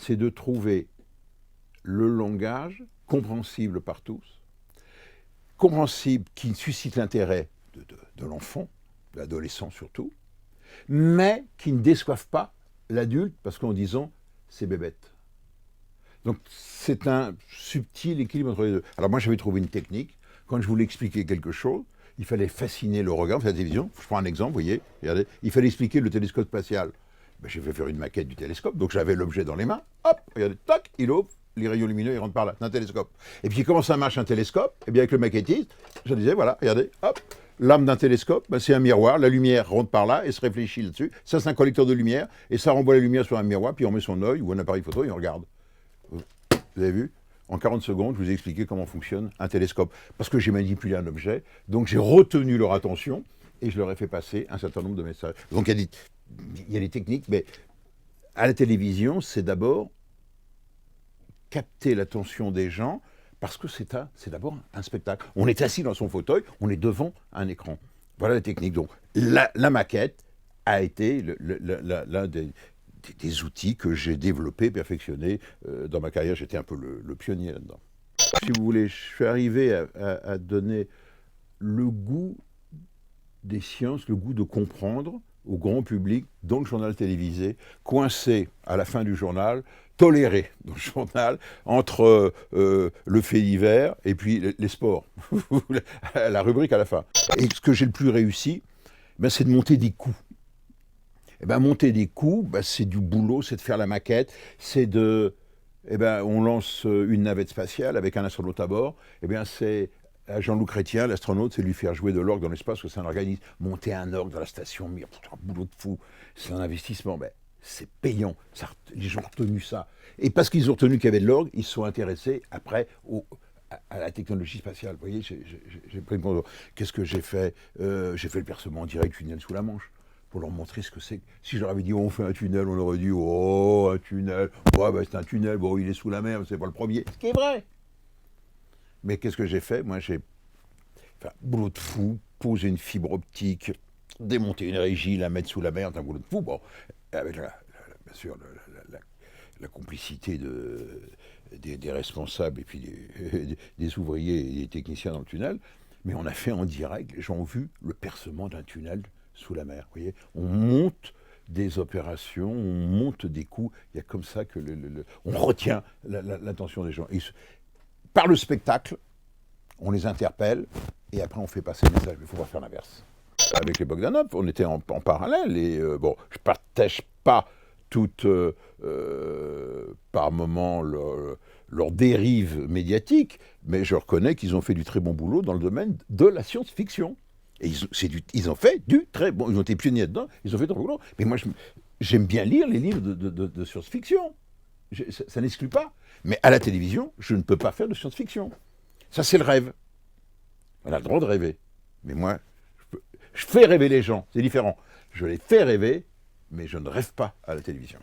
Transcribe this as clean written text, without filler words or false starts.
c'est de trouver le langage compréhensible par tous, compréhensible qui suscite l'intérêt de l'enfant, de l'adolescent surtout, mais qui ne déçoive pas l'adulte parce qu'en disant c'est bébête. Donc c'est un subtil équilibre entre les deux. Alors moi j'avais trouvé une technique, quand je voulais expliquer quelque chose, il fallait fasciner le regard de la télévision. Je prends un exemple, vous voyez, regardez, il fallait expliquer le télescope spatial. Ben, j'ai fait faire une maquette du télescope, donc j'avais l'objet dans les mains, hop, regardez, tac, il ouvre, les rayons lumineux, ils rentrent par là, d'un télescope. Et puis comment ça marche un télescope? Eh bien avec le maquettiste, je disais, voilà, regardez, hop, l'âme d'un télescope, ben, c'est un miroir, la lumière rentre par là et se réfléchit là-dessus. Ça, c'est un collecteur de lumière, et ça renvoie la lumière sur un miroir, puis on met son œil ou un appareil photo et on regarde. Vous avez vu? En 40 secondes, je vous ai expliqué comment fonctionne un télescope. Parce que j'ai manipulé un objet, donc j'ai retenu leur attention et je leur ai fait passer un certain nombre de messages. Donc il y a des techniques, mais à la télévision, c'est d'abord capter l'attention des gens parce que c'est d'abord un spectacle. On est assis dans son fauteuil, on est devant un écran. Voilà la technique. Donc la maquette a été l'un des outils que j'ai développés, perfectionnés dans ma carrière. J'étais un peu le pionnier là-dedans. Si vous voulez, je suis arrivé à donner le goût des sciences, le goût de comprendre au grand public dans le journal télévisé, coincé à la fin du journal, toléré dans le journal, entre le fait divers et puis les sports, la rubrique à la fin. Et ce que j'ai le plus réussi, ben, c'est de monter des coups. Eh ben, monter des coups, ben, c'est du boulot, c'est de faire la maquette, c'est de... Eh ben, on lance une navette spatiale avec un astronaute à bord, eh bien, c'est à Jean-Loup Chrétien, l'astronaute, c'est lui faire jouer de l'orgue dans l'espace, que c'est un organisme. Monter un orgue dans la station, mais c'est un boulot de fou, c'est un investissement, ben, c'est payant, les gens ont retenu ça. Et parce qu'ils ont retenu qu'il y avait de l'orgue, ils se sont intéressés après à la technologie spatiale. Vous voyez, j'ai pris une... Qu'est-ce que j'ai fait? J'ai fait le percement en direct tunnel sous la Manche, pour leur montrer ce que c'est. Si je leur avais dit, oh, on fait un tunnel, on aurait dit, oh, un tunnel, ouais, bah, c'est un tunnel, bon, il est sous la mer, c'est pas le premier. Ce qui est vrai. Mais qu'est-ce que j'ai fait? Moi, j'ai fait un boulot de fou, poser une fibre optique, démonter une régie, la mettre sous la mer, c'est un boulot de fou. Bon, avec bien sûr la complicité des responsables et puis des ouvriers et des techniciens dans le tunnel. Mais on a fait en direct, les gens ont vu le percement d'un tunnel sous la mer. Vous voyez, on monte des opérations, on monte des coups. Il y a comme ça que on retient l'attention des gens. Par le spectacle, on les interpelle et après on fait passer le message. Mais il faut pas faire l'inverse. Avec les Bogdanov, on était en parallèle et bon, je partage pas toutes par moments leur dérive médiatique, mais je reconnais qu'ils ont fait du très bon boulot dans le domaine de la science-fiction. Et ils ont fait du très bon, ils ont été pionniers dedans, ils ont fait du très bon boulot. Mais moi, j'aime bien lire les livres de science-fiction. Ça n'exclut pas. Mais à la télévision, je ne peux pas faire de science-fiction. Ça, c'est le rêve. On a le droit de rêver. Mais moi, je fais rêver les gens, c'est différent. Je les fais rêver, mais je ne rêve pas à la télévision.